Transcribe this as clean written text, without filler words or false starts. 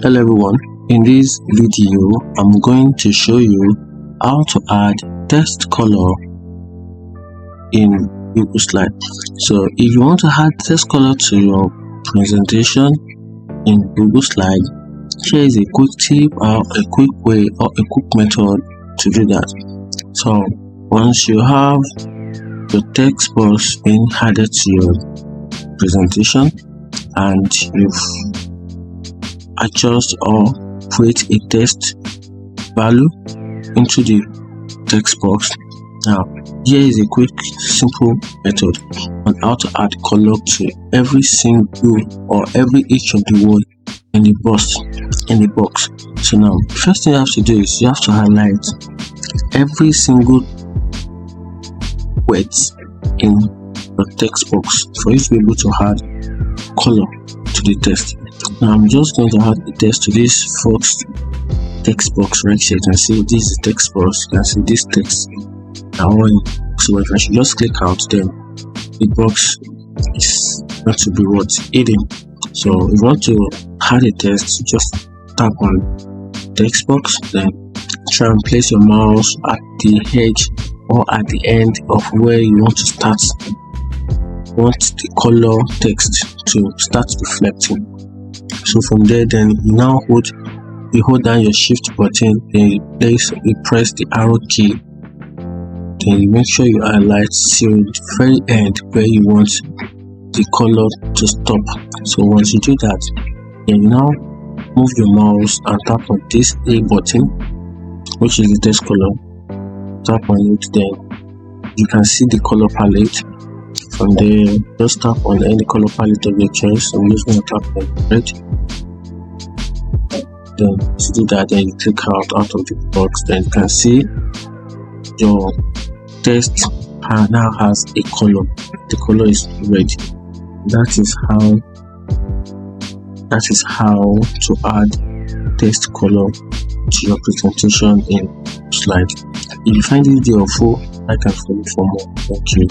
Hello everyone, in this video I'm going to show you how to add text color in Google Slide. So if you want to add text color to your presentation in Google Slide, here is a quick tip or a quick way or a quick method to do that. So once you have your text box being added to your presentation and you've adjust or create a text value into the text box. Now here is a quick simple method on how to add color to every single or each of the word in the box. So now first thing you have to do is you have to highlight every single words in the text box for you to be able to add color to the text. Now I'm just going to add the text to this first text box right here. You can see this is text box. You can see this text. Now so if I should just click out, then the box is going to be hidden. So if you want to add a text, just tap on text box, then try and place your mouse at the edge or at the end of where you want to start. Want the color text to start reflecting. So from there, then you now hold down your shift button, then you press the arrow key, then you make sure you highlight till the very end where you want the color to stop. So once you do that, then you now move your mouse and tap on this A button, which is the text color. Tap on it, then you can see the color palette. From there, just tap on any color palette of your choice. I'm just going to tap on red. Then to do that, then you click out of the box. Then you can see your text now has a color. The color is red. That is how to add text color to your presentation in Slide. If you find this video helpful, like and follow for more. Thank you.